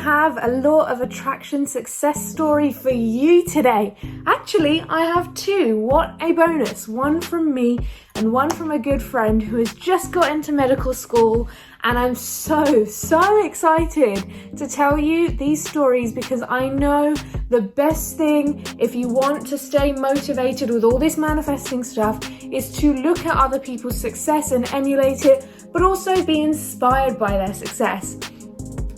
have a law of attraction success story for you today. Actually, I have two. What a bonus. One from me and one from a good friend who has just got into medical school. And I'm so excited to tell you these stories because I know the best thing if you want to stay motivated with all this manifesting stuff is to look at other people's success and emulate it, but also be inspired by their success.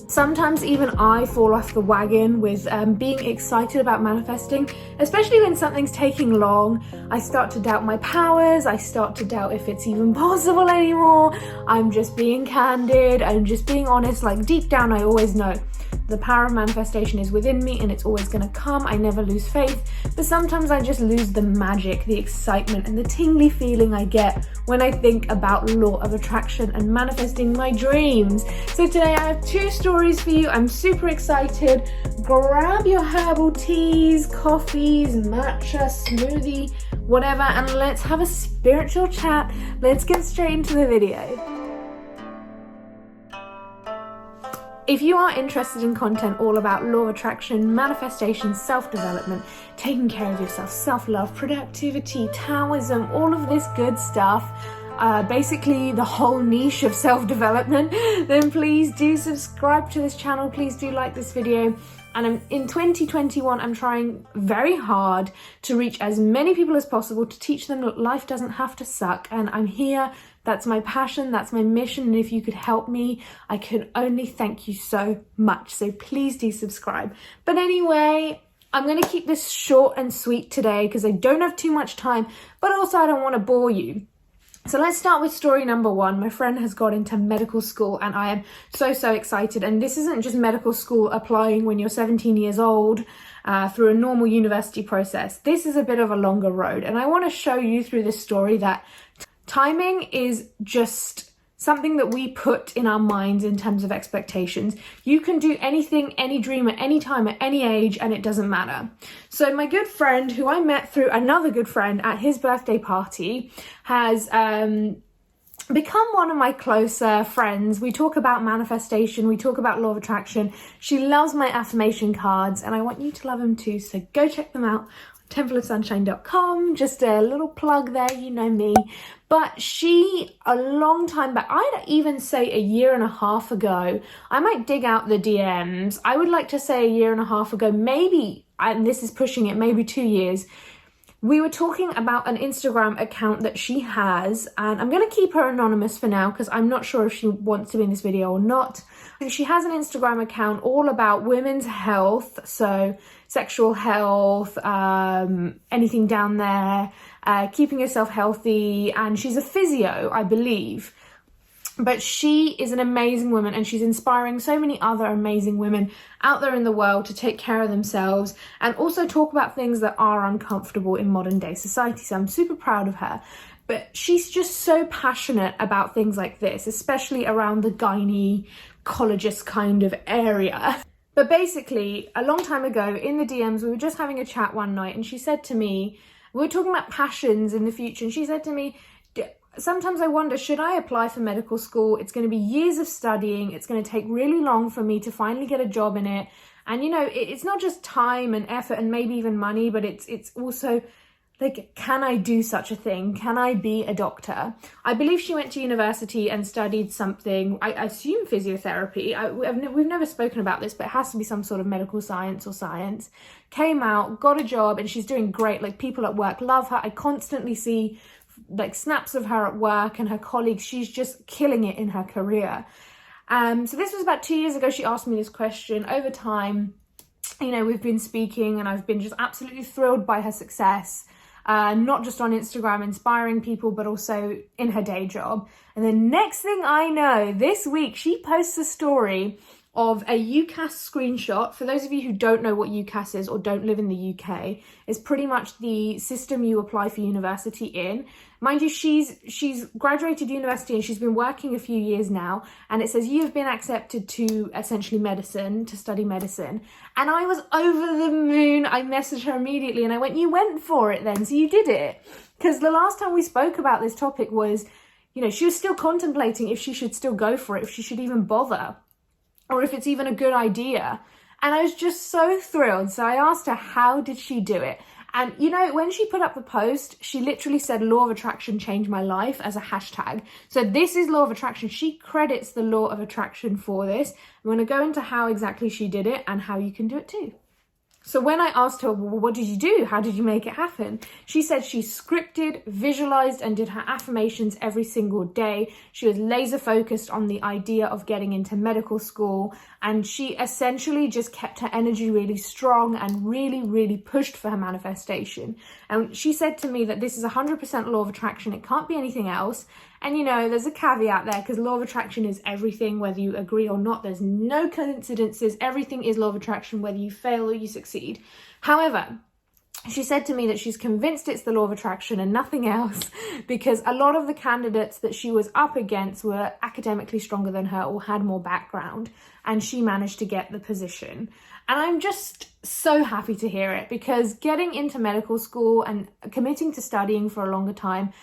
Sometimes even I fall off the wagon with being excited about manifesting, especially when something's taking long. I start to doubt my powers. I start to doubt if it's even possible anymore. I'm just being candid. I'm just being honest. Like deep down, I always know the power of manifestation is within me and it's always going to come. I never lose faith, but sometimes I just lose the magic, the excitement and the tingly feeling I get when I think about law of attraction and manifesting my dreams. So today I have two stories for you. I'm super excited. Grab your herbal teas, coffees, matcha, smoothie, whatever, and let's have a spiritual chat. Let's get straight into the video. If you are interested in content all about law of attraction, manifestation, self-development, taking care of yourself, self-love, productivity, Taoism, all of this good stuff, basically the whole niche of self-development, then please do subscribe to this channel. Please do like this video. And in 2021, I'm trying very hard to reach as many people as possible to teach them that life doesn't have to suck. And I'm here. That's my passion. That's my mission. And if you could help me, I could only thank you so much. So please do subscribe. But anyway, I'm going to keep this short and sweet today because I don't have too much time, but also I don't want to bore you. So let's start with story number one. My friend has got into medical school and I am so excited. And this isn't just medical school applying when you're 17 years old through a normal university process. This is a bit of a longer road. And I want to show you through this story that timing is just something that we put in our minds in terms of expectations. You can do anything, any dream at any time, at any age, and it doesn't matter. So my good friend, who I met through another good friend at his birthday party, has become one of my closer friends. We talk about manifestation, we talk about law of attraction. She loves my affirmation cards, and I want you to love them too, so go check them out. templeofsunshine.com, just a little plug there, you know me. But she, a long time back, I'd even say a year and a half ago, I might dig out the DMs, I would like to say a year and a half ago, maybe, and this is pushing it, maybe 2 years, we were talking about an Instagram account that she has, and I'm going to keep her anonymous for now because I'm not sure if she wants to be in this video or not. She has an Instagram account all about women's health, so sexual health, anything down there, keeping yourself healthy, and she's a physio, I believe. But she is an amazing woman and she's inspiring so many other amazing women out there in the world to take care of themselves and also talk about things that are uncomfortable in modern day society. So I'm super proud of her. But she's just so passionate about things like this, especially around the gynecologist kind of area. But basically, a long time ago in the DMs, we were just having a chat one night and she said to me, we were talking about passions in the future, and she said to me, sometimes I wonder, should I apply for medical school? It's going to be years of studying. It's going to take really long for me to finally get a job in it. And, you know, it's not just time and effort and maybe even money, but it's also like, can I do such a thing? Can I be a doctor? I believe she went to university and studied something, I assume physiotherapy. We've never spoken about this, but it has to be some sort of medical science or science. Came out, got a job, and she's doing great. Like, people at work love her. I constantly see like snaps of her at work and her colleagues. She's just killing it in her career. So this was about 2 years ago. She asked me this question. Over time, you know, we've been speaking and I've been just absolutely thrilled by her success, not just on Instagram inspiring people, but also in her day job. And the next thing I know, this week she posts a story of a UCAS screenshot. For those of you who don't know what UCAS is or don't live in the UK, it's pretty much the system you apply for university in. Mind you, she's graduated university and she's been working a few years now, and it says you have been accepted to essentially medicine, to study medicine. And I was over the moon. I messaged her immediately and I went, you went for it then, so you did it. Because the last time we spoke about this topic was, you know, she was still contemplating if she should still go for it, if she should even bother. or if it's even a good idea. And I was just so thrilled. So I asked her, how did she do it? And you know, when she put up the post, she literally said, law of attraction changed my life, as a hashtag. So this is law of attraction. She credits the law of attraction for this. I'm going to go into how exactly she did it and how you can do it too. So when I asked her, well, what did you do? How did you make it happen? She said she scripted, visualized, and did her affirmations every single day. She was laser focused on the idea of getting into medical school. And she essentially just kept her energy really strong and really, really pushed for her manifestation. And she said to me that this is 100% law of attraction. It can't be anything else. And you know, there's a caveat there, because law of attraction is everything, whether you agree or not. There's no coincidences. Everything is law of attraction, whether you fail or you succeed. However, she said to me that she's convinced it's the law of attraction and nothing else, because a lot of the candidates that she was up against were academically stronger than her or had more background, and she managed to get the position. And I'm just so happy to hear it, because getting into medical school and committing to studying for a longer time,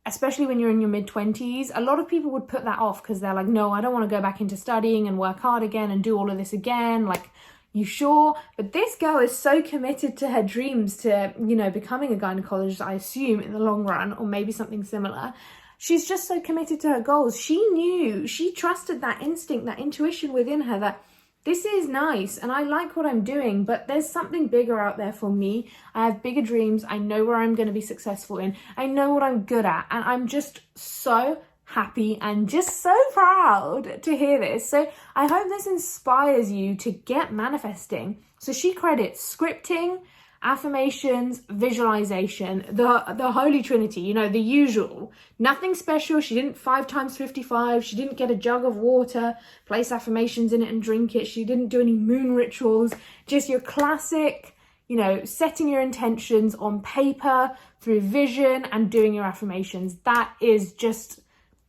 especially when you're in your mid-20s, a lot of people would put that off because they're like, no, I don't want to go back into studying and work hard again and do all of this again. Like, you sure? But this girl is so committed to her dreams, to, you know, becoming a gynecologist, I assume, in the long run, or maybe something similar. She's just so committed to her goals. She knew, she trusted that instinct, that intuition within her that this is nice and I like what I'm doing, but there's something bigger out there for me. I have bigger dreams. I know where I'm going to be successful in. I know what I'm good at. And I'm just so happy and just so proud to hear this. So I hope this inspires you to get manifesting. So she credits scripting, affirmations, visualization, the holy trinity, you know, the usual. Nothing special. She didn't 5 times 55. She didn't get a jug of water, place affirmations in it and drink it. She didn't do any moon rituals. Just your classic, you know, setting your intentions on paper through vision and doing your affirmations. That is just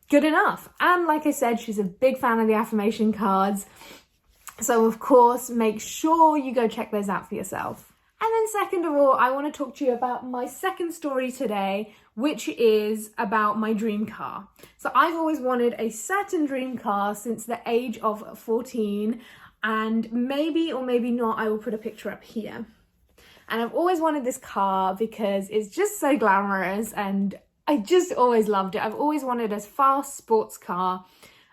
good enough. And like I said, she's a big fan of the affirmation cards. So of course, make sure you go check those out for yourself. And then second of all, I want to talk to you about my second story today, which is about my dream car. So I've always wanted a certain dream car since the age of 14, and maybe or maybe not, I will put a picture up here. And I've always wanted this car because it's just so glamorous and I just always loved it. I've always wanted a fast sports car,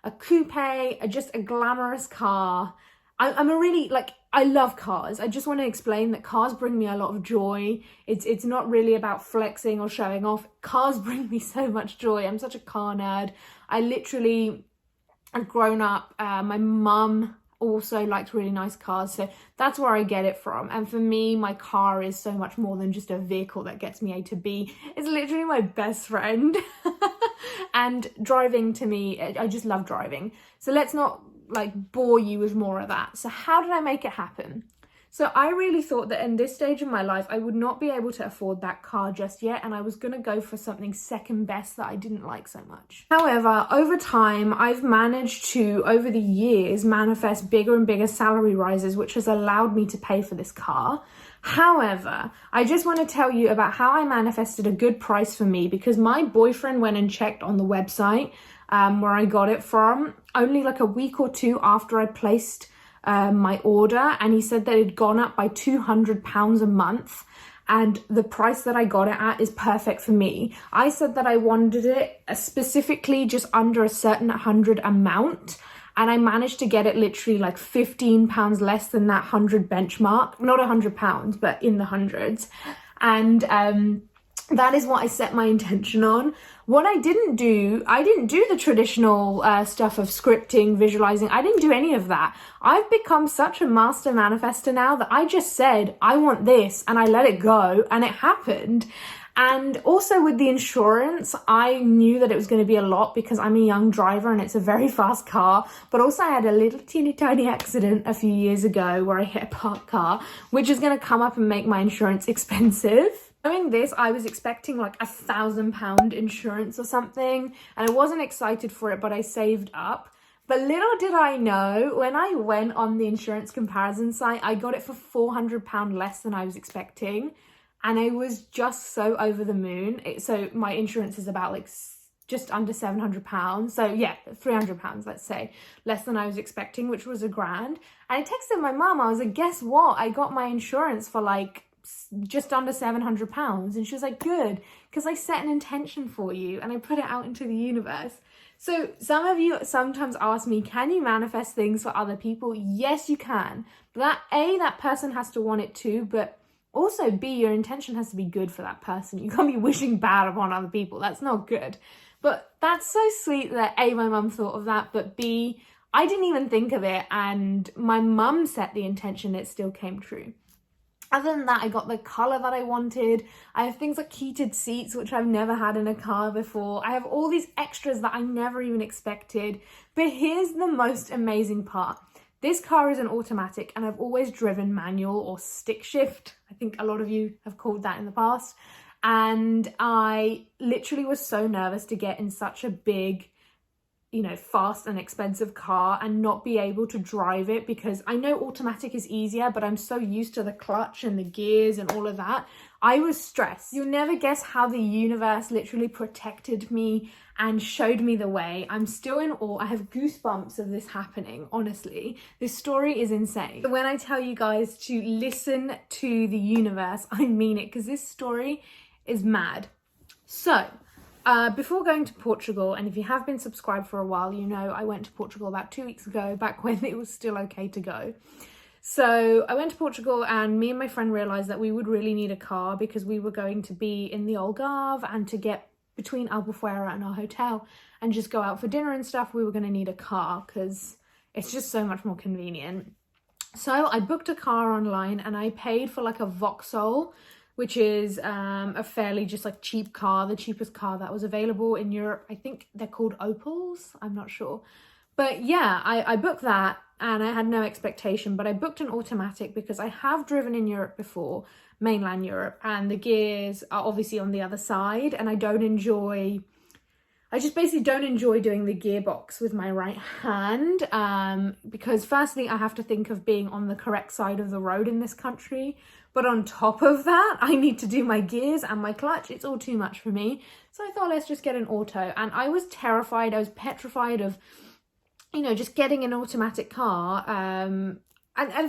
a coupe, just a glamorous car. I'm a really, like, I love cars. I just want to explain that cars bring me a lot of joy. It's not really about flexing or showing off. Cars bring me so much joy. I'm such a car nerd. I literally have grown up. My mum also liked really nice cars, so that's where I get it from. And for me, my car is so much more than just a vehicle that gets me A to B. It's literally my best friend. And driving, to me, I just love driving. So let's not like bore you with more of that. So how did I make it happen? So I really thought that in this stage of my life, I would not be able to afford that car just yet, and I was going to go for something second best that I didn't like so much. However, over time, I've managed to, over the years, manifest bigger and bigger salary rises, which has allowed me to pay for this car. However, I just want to tell you about how I manifested a good price for me, because my boyfriend went and checked on the website where I got it from only like a week or two after I placed my order, and he said that it had gone up by £200 a month, and the price that I got it at is perfect for me. I said that I wanted it specifically just under a certain 100 amount, and I managed to get it literally like £15 less than that 100 benchmark. Not £100, but in the hundreds. And that is what I set my intention on. What I didn't do the traditional stuff of scripting, visualizing. I didn't do any of that. I've become such a master manifester now that I just said, I want this, and I let it go, and it happened. And also with the insurance, I knew that it was going to be a lot because I'm a young driver and it's a very fast car. But also I had a little teeny tiny accident a few years ago where I hit a parked car, which is going to come up and make my insurance expensive. Knowing this, I was expecting like £1,000 insurance or something, and I wasn't excited for it, but I saved up. But little did I know, when I went on the insurance comparison site, I got it for £400 less than I was expecting. And I was just so over the moon. So my insurance is about like just under £700. So yeah, £300, let's say, less than I was expecting, which was £1,000. And I texted my mum, I was like, guess what? I got my insurance for like just under £700. And she was like, good, because I set an intention for you and I put it out into the universe. So some of you sometimes ask me, can you manifest things for other people? Yes, you can. But that person has to want it too, but also B, your intention has to be good for that person. You can't be wishing bad upon other people. That's not good. But that's so sweet that A, my mum thought of that, but B, I didn't even think of it, and my mum set the intention, it still came true. Other than that, I got the colour that I wanted. I have things like heated seats, which I've never had in a car before. I have all these extras that I never even expected. But here's the most amazing part. This car is an automatic, and I've always driven manual or stick shift. I think a lot of you have called that in the past. And I literally was so nervous to get in such a big, fast and expensive car and not be able to drive it, because I know automatic is easier, but I'm so used to the clutch and the gears and all of that. I was stressed. You'll never guess how the universe literally protected me and showed me the way. I'm still in awe. I have goosebumps of this happening, honestly. This story is insane. When I tell you guys to listen to the universe, I mean it, because this story is mad. So, before going to Portugal, and if you have been subscribed for a while, you know I went to Portugal about 2 weeks ago, back when it was still okay to go. So I went to Portugal, and me and my friend realised that we would really need a car because we were going to be in the Algarve, and to get between Albufeira and our hotel and just go out for dinner and stuff, we were going to need a car because it's just so much more convenient. So I booked a car online, and I paid for like a Voxel, which is a fairly just like cheap car, the cheapest car that was available in Europe. I think they're called Opals, I'm not sure. But yeah, I booked that, and I had no expectation, but I booked an automatic because I have driven in Europe before, mainland Europe, and the gears are obviously on the other side, and I just basically don't enjoy doing the gearbox with my right hand, because firstly, I have to think of being on the correct side of the road in this country. But on top of that, I need to do my gears and my clutch. It's all too much for me. So I thought, let's just get an auto. And I was terrified. I was petrified of, just getting an automatic car. And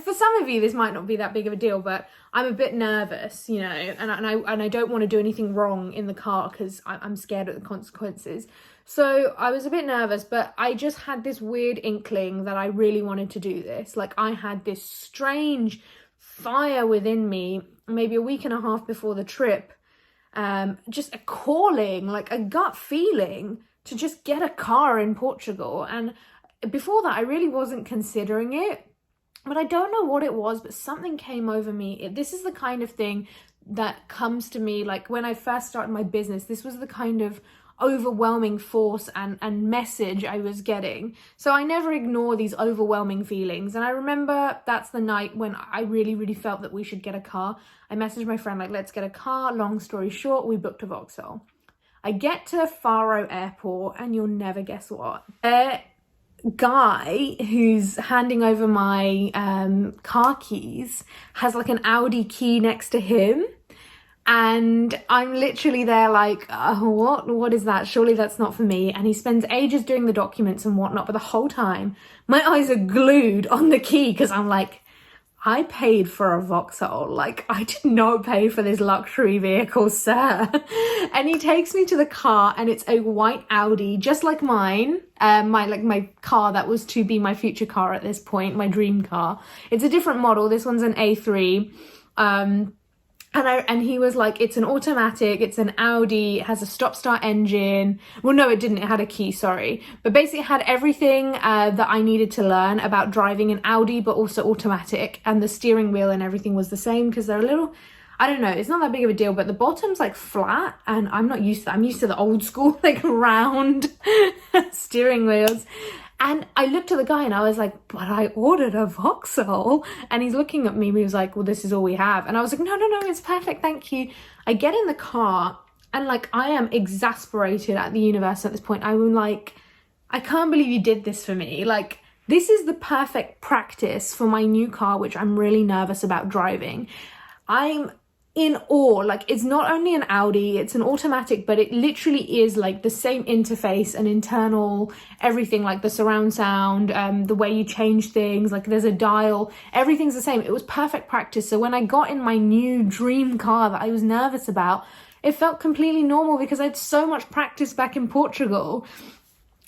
for some of you, this might not be that big of a deal, but I'm a bit nervous, and I don't want to do anything wrong in the car because I'm scared of the consequences. So I was a bit nervous, but I just had this weird inkling that I really wanted to do this. Like, I had this strange fire within me, maybe a week and a half before the trip, just a calling, like a gut feeling to just get a car in Portugal. And before that, I really wasn't considering it, but I don't know what it was, but something came over me. This is the kind of thing that comes to me, like when I first started my business, this was the kind of overwhelming force and message I was getting. So I never ignore these overwhelming feelings. And I remember that's the night when I really, really felt that we should get a car. I messaged my friend, like, let's get a car. Long story short, we booked a Voxel. I get to Faro Airport, and you'll never guess what. A guy who's handing over my car keys has like an Audi key next to him. And I'm literally there like, what is that? Surely that's not for me. And he spends ages doing the documents and whatnot, but the whole time my eyes are glued on the key, because I'm like, I paid for a Voxel. Like, I did not pay for this luxury vehicle, sir. And he takes me to the car, and it's a white Audi, just like mine. My car that was to be my future car at this point, my dream car. It's a different model. This one's an A3. And he was like, it's an automatic, it's an Audi, it has a stop-start engine. Well, no, it didn't. It had a key, sorry. But basically it had everything that I needed to learn about driving an Audi, but also automatic. And the steering wheel and everything was the same, because they're a little, I don't know, it's not that big of a deal, but the bottom's like flat, and I'm not used to that. I'm used to the old school, like round steering wheels. And I looked at the guy and I was like, but I ordered a Voxel. And he's looking at me and he was like, well, this is all we have. And I was like, no, it's perfect, thank you. I get in the car, and like, I am exasperated at the universe at this point. I'm like, I can't believe you did this for me. Like, this is the perfect practice for my new car, which I'm really nervous about driving. I'm in awe. Like, it's not only an Audi, it's an automatic, but it literally is like the same interface and internal everything, like the surround sound, the way you change things, like there's a dial, everything's the same. It was perfect practice. So when I got in my new dream car that I was nervous about, it felt completely normal because I had so much practice back in Portugal.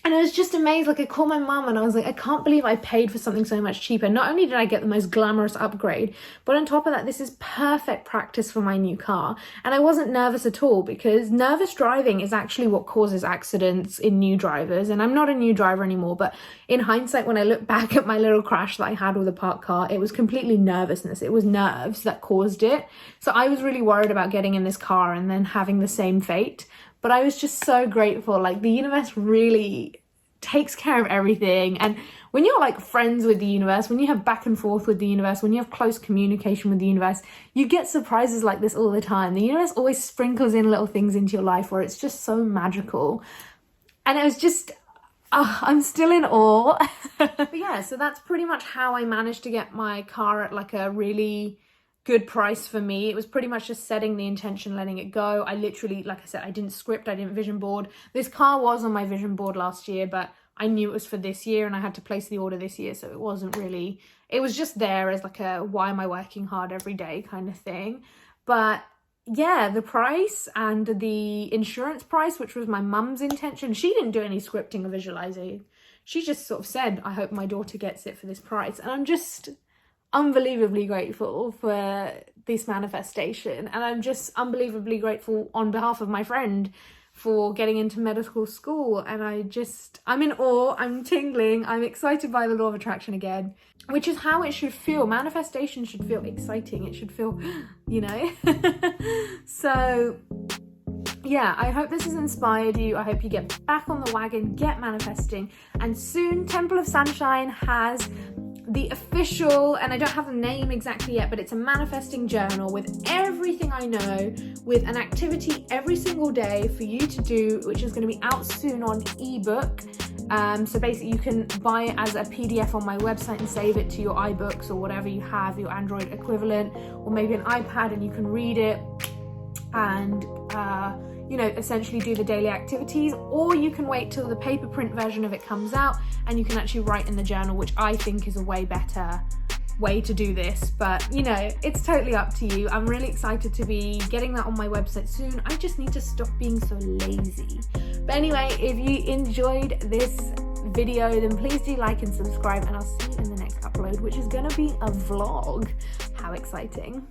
And I was just amazed. Like, I called my mum and I was like, I can't believe I paid for something so much cheaper. Not only did I get the most glamorous upgrade, but on top of that, this is perfect practice for my new car. And I wasn't nervous at all, because nervous driving is actually what causes accidents in new drivers. And I'm not a new driver anymore, but in hindsight, when I look back at my little crash that I had with a parked car, it was completely nervousness. It was nerves that caused it. So I was really worried about getting in this car and then having the same fate. But I was just so grateful. Like, the universe really takes care of everything. And when you're like friends with the universe, when you have back and forth with the universe, when you have close communication with the universe, you get surprises like this all the time. The universe always sprinkles in little things into your life where it's just so magical. And it was just, I'm still in awe. But yeah, so that's pretty much how I managed to get my car at like a really good price for me. It was pretty much just setting the intention, letting it go. I literally, like I said, I didn't script, I didn't vision board. This car was on my vision board last year, but I knew it was for this year and I had to place the order this year. So it wasn't really, it was just there as like a, why am I working hard every day kind of thing. But yeah, the price and the insurance price, which was my mum's intention, she didn't do any scripting or visualizing. She just sort of said, I hope my daughter gets it for this price. And I'm just unbelievably grateful for this manifestation, and I'm just unbelievably grateful on behalf of my friend for getting into medical school. And I'm in awe, I'm tingling, I'm excited by the law of attraction again, which is how it should feel. Manifestation should feel exciting, it should feel, you know. So yeah, I hope this has inspired you. I hope you get back on the wagon, get manifesting, and soon Temple of Sunshine has the official, and I don't have the name exactly yet, but it's a manifesting journal with everything I know, with an activity every single day for you to do, which is going to be out soon on ebook. So basically you can buy it as a PDF on my website and save it to your iBooks or whatever you have, your Android equivalent, or maybe an iPad, and you can read it and you know, essentially do the daily activities. Or you can wait till the paper print version of it comes out and you can actually write in the journal, which I think is a way better way to do this. But you know, it's totally up to you. I'm really excited to be getting that on my website soon. I just need to stop being so lazy. But anyway, if you enjoyed this video, then please do like and subscribe, and I'll see you in the next upload, which is gonna be a vlog. How exciting.